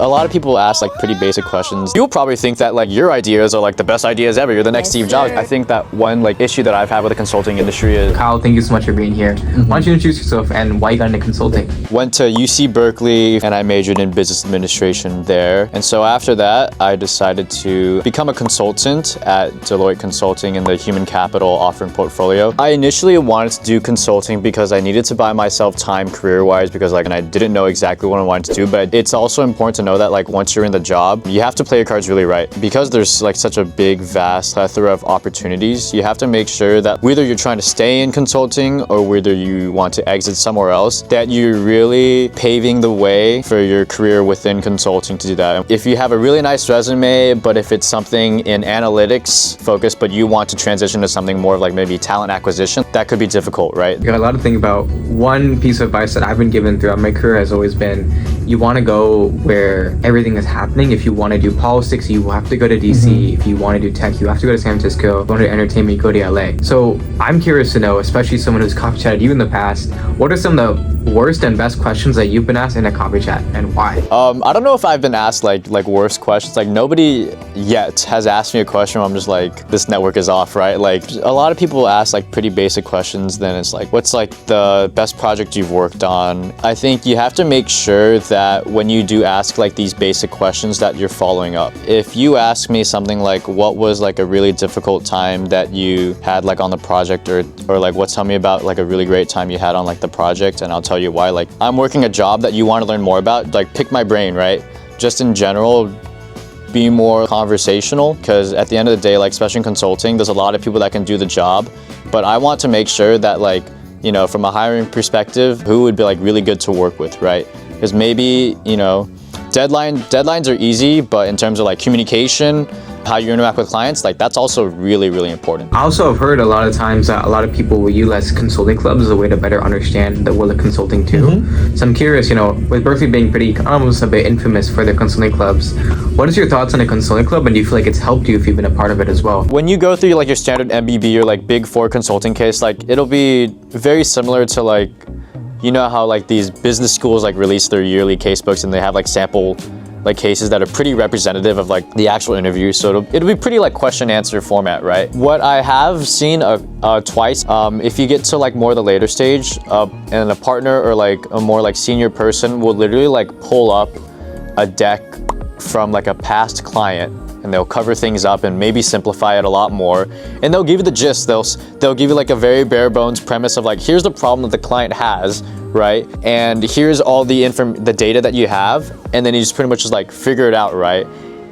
A lot of people ask like pretty basic questions. You'll probably think that like your ideas are like the best ideas ever. You're the next Steve Jobs. I think that one like issue that I've had with the consulting industry is... Kyle, thank you so much for being here. Why don't you introduce yourself and why you got into consulting? Went to UC Berkeley and I majored in business administration there. And so after that, I decided to become a consultant at Deloitte Consulting in the human capital offering portfolio. I initially wanted to do consulting because I needed to buy myself time career-wise because like, and I didn't know exactly what I wanted to do, but it's also important to know that like once you're in the job, you have to play your cards really right. Because there's like such a big, vast plethora of opportunities, you have to make sure that whether you're trying to stay in consulting or whether you want to exit somewhere else, that you're really paving the way for your career within consulting to do that. If you have a really nice resume, but if it's something in analytics focused, but you want to transition to something more of like maybe talent acquisition, that could be difficult, right? You got a lot to think about. One piece of advice that I've been given throughout my career has always been, you want to go where everything is happening. If you want to do politics, you have to go to DC. If you want to do tech, you have to go to San Francisco. If you want to do entertainment, you go to LA. So I'm curious to know, especially someone who's coffee chatted you in the past, what are some of the worst and best questions that you've been asked in a coffee chat and why? I don't know if I've been asked like worst questions. Like nobody yet has asked me a question where I'm just like, this network is off, right? Like a lot of people ask like pretty basic questions. Then it's like, what's like the best project you've worked on? I think you have to make sure that when you do ask like these basic questions that you're following up. If you ask me something like, what was like a really difficult time that you had like on the project, or like tell me about like a really great time you had on like the project, and I'll tell you why. Like I'm working a job that you want to learn more about, like pick my brain, right? Just in general, be more conversational, because at the end of the day, like especially in consulting, there's a lot of people that can do the job, but I want to make sure that like, you know, from a hiring perspective, who would be like really good to work with, right? Because maybe, you know, deadlines are easy, but in terms of like communication, how you interact with clients, like that's also really, really important. I also have heard a lot of times that a lot of people will utilize consulting clubs as a way to better understand the world of consulting too. So I'm curious, you know, with Berkeley being pretty almost a bit infamous for their consulting clubs, what is your thoughts on a consulting club, and do you feel like it's helped you if you've been a part of it as well? When you go through like your standard MBB or like Big Four consulting case, like it'll be very similar to like, you know how like these business schools like release their yearly case books and they have like sample like cases that are pretty representative of like the actual interview. So it'll be pretty like question answer format, right? What I have seen twice, if you get to like more the later stage and a partner or like a more like senior person will literally like pull up a deck from like a past client, and they'll cover things up and maybe simplify it a lot more. And they'll give you the gist. They'll give you like a very bare bones premise of like, here's the problem that the client has, right? And here's all the data that you have. And then you just pretty much just like figure it out, right?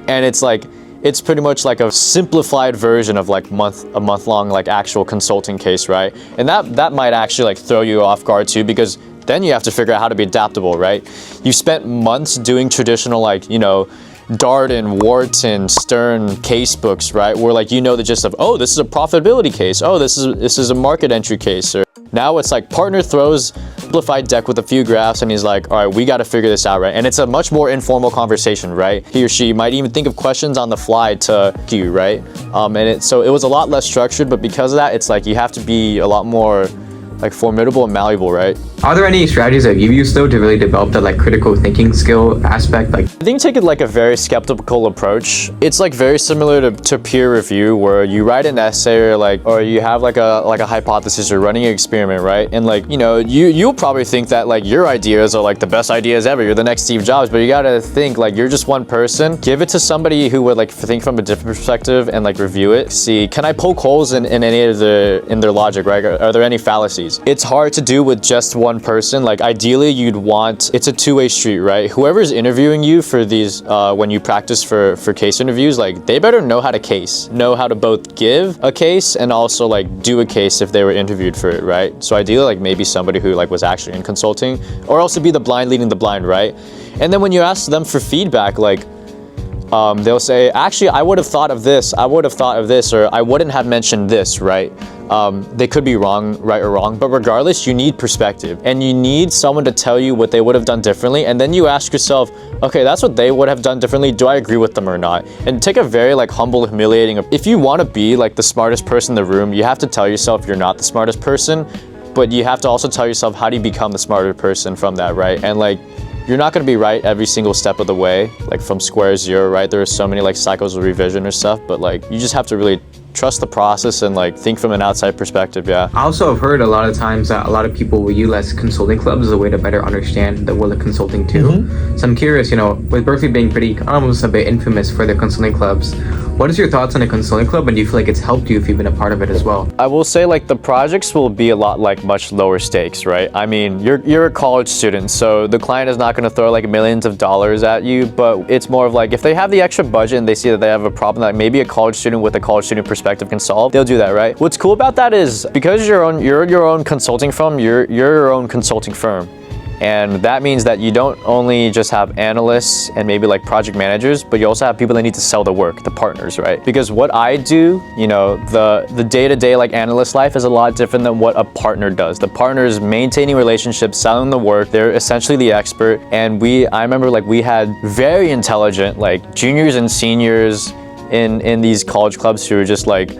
And it's like, it's pretty much like a simplified version of like a month long like actual consulting case, right? And that might actually like throw you off guard too, because then you have to figure out how to be adaptable, right? You spent months doing traditional like, you know, Darden, Wharton, Stern case books, right? Where like, you know, the gist of, oh, this is a profitability case. Oh, this is a market entry case. Or now it's like partner throws simplified deck with a few graphs and he's like, all right, we got to figure this out, right? And it's a much more informal conversation, right? He or she might even think of questions on the fly to you, right? So it was a lot less structured, but because of that, it's like you have to be a lot more like formidable and malleable, right? Are there any strategies that you've used though to really develop that like critical thinking skill aspect? Like, I think take it like a very skeptical approach. It's like very similar to peer review, where you write an essay or you have like a hypothesis or running an experiment, right? And like, you know, you'll probably think that like your ideas are like the best ideas ever. You're the next Steve Jobs, but you gotta think like you're just one person. Give it to somebody who would like think from a different perspective and like review it. See, can I poke holes in any of their logic, right? Are there any fallacies? It's hard to do with just one person. Like ideally it's a two-way street, right? Whoever's interviewing you for these, when you practice for case interviews, like they better know how to know how to both give a case and also like do a case if they were interviewed for it, right? So ideally like maybe somebody who like was actually in consulting, or else to be the blind leading the blind, right? And then when you ask them for feedback, like they'll say, actually, I would have thought of this, or I wouldn't have mentioned this, right? They could be wrong, right or wrong, but regardless, you need perspective and you need someone to tell you what they would have done differently. And then you ask yourself, okay, that's what they would have done differently. Do I agree with them or not? And take a very like humble, humiliating, if you want to be like the smartest person in the room, you have to tell yourself you're not the smartest person, but you have to also tell yourself, how do you become the smarter person from that, right? And like, you're not going to be right every single step of the way, like from square zero, right? There are so many like cycles of revision or stuff, but like you just have to really trust the process and like think from an outside perspective. Yeah. I also have heard a lot of times that a lot of people will utilize consulting clubs as a way to better understand the world of consulting too. So I'm curious, with Berkeley being pretty almost a bit infamous for their consulting clubs, what is your thoughts on a consulting club, and do you feel like it's helped you if you've been a part of it as well? I will say like the projects will be a lot like much lower stakes, right? I mean, you're a college student, so the client is not going to throw like millions of dollars at you, but it's more of like if they have the extra budget and they see that they have a problem that maybe a college student with a college student perspective can solve, they'll do that, right? What's cool about that is because you're your own consulting firm, you're your own consulting firm. And that means that you don't only just have analysts and maybe like project managers, but you also have people that need to sell the work, the partners, right? Because what I do, the day-to-day like analyst life is a lot different than what a partner does. The partner is maintaining relationships, selling the work. They're essentially the expert. And I remember like we had very intelligent like juniors and seniors in these college clubs who were just like,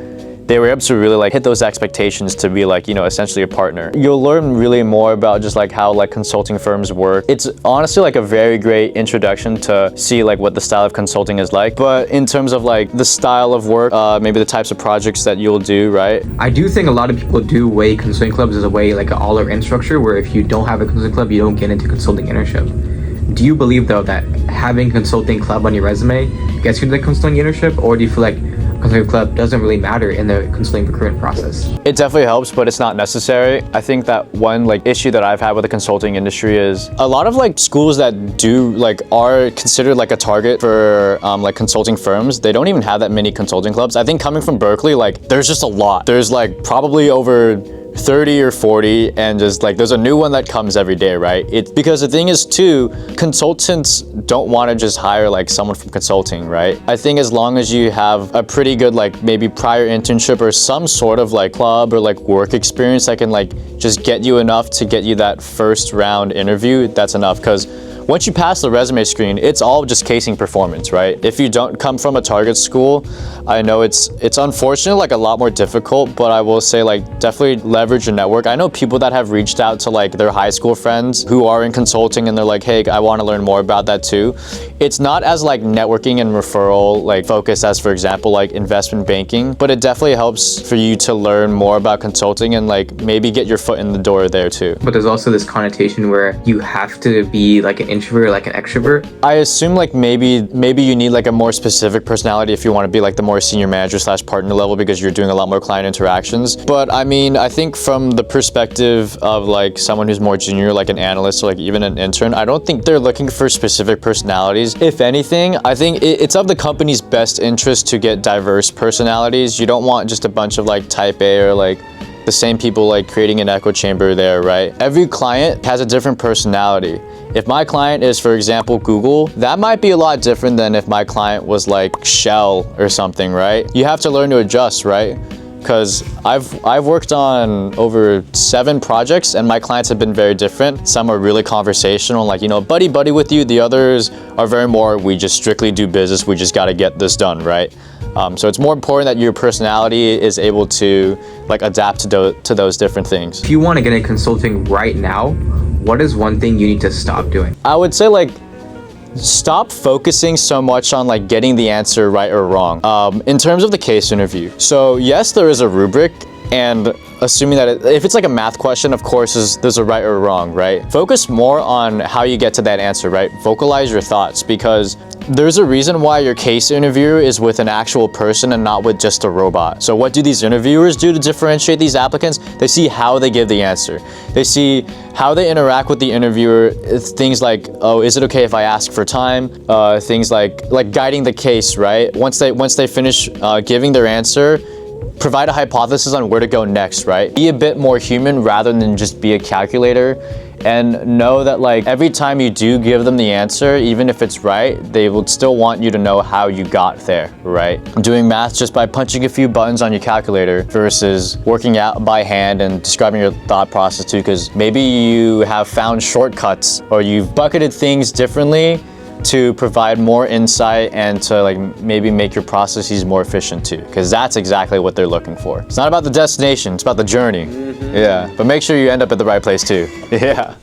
they were able to really like hit those expectations to be like, essentially a partner. You'll learn really more about just like how like consulting firms work. It's honestly like a very great introduction to see like what the style of consulting is like. But in terms of like the style of work, maybe the types of projects that you'll do, right? I do think a lot of people do weigh consulting clubs as a way like an all or in structure, where if you don't have a consulting club, you don't get into consulting internship. Do you believe though that having consulting club on your resume gets you to the consulting internship, or do you feel like consulting club doesn't really matter in the consulting procurement process? It definitely helps, but it's not necessary. I think that one like issue that I've had with the consulting industry is a lot of like schools that do like are considered like a target for like consulting firms. They don't even have that many consulting clubs. I think coming from Berkeley, like there's just a lot. There's like probably over 30 or 40, and just like there's a new one that comes every day, right? It's because the thing is too, consultants don't want to just hire like someone from consulting, right? I think as long as you have a pretty good like maybe prior internship or some sort of like club or like work experience that can like just get you enough to get you that first round interview, that's enough. Because once you pass the resume screen, it's all just casing performance, right? If you don't come from a target school, I know it's unfortunate, like a lot more difficult, but I will say like definitely leverage your network. I know people that have reached out to like their high school friends who are in consulting, and they're like, hey, I want to learn more about that too. It's not as like networking and referral like focused as, for example, like investment banking, but it definitely helps for you to learn more about consulting and like maybe get your foot in the door there too. But there's also this connotation where you have to be like an introvert or like an extrovert. I assume like maybe you need like a more specific personality if you want to be like the more senior manager / partner level, because you're doing a lot more client interactions. But I mean, I think from the perspective of like someone who's more junior, like an analyst or like even an intern, I don't think they're looking for specific personalities. If anything, I think it's of the company's best interest to get diverse personalities. You don't want just a bunch of like type A or like the same people like creating an echo chamber there, right? Every client has a different personality. If my client is, for example, Google, that might be a lot different than if my client was like Shell or something, right? You have to learn to adjust, right? Because I've worked on over 7 projects, and my clients have been very different. Some are really conversational, like, buddy with you. The others are very more, we just strictly do business. We just got to get this done, right? So it's more important that your personality is able to like adapt to those different things. If you want to get into consulting right now, what is one thing you need to stop doing? I would say like stop focusing so much on like getting the answer right or wrong. In terms of the case interview, so yes, there is a rubric, and assuming that if it's like a math question, of course, there's a right or wrong, right? Focus more on how you get to that answer, right? Vocalize your thoughts, because there's a reason why your case interview is with an actual person and not with just a robot. So what do these interviewers do to differentiate these applicants? They see how they give the answer. They see how they interact with the interviewer. Things like, oh, is it okay if I ask for time? Things like guiding the case, right? Once they finish giving their answer, provide a hypothesis on where to go next, right? Be a bit more human rather than just be a calculator, and know that like every time you do give them the answer, even if it's right, they will still want you to know how you got there, right? Doing math just by punching a few buttons on your calculator versus working out by hand and describing your thought process too, because maybe you have found shortcuts or you've bucketed things differently to provide more insight and to like maybe make your processes more efficient too, because that's exactly what they're looking for. It's not about the destination, it's about the journey. Yeah, but make sure you end up at the right place too. Yeah.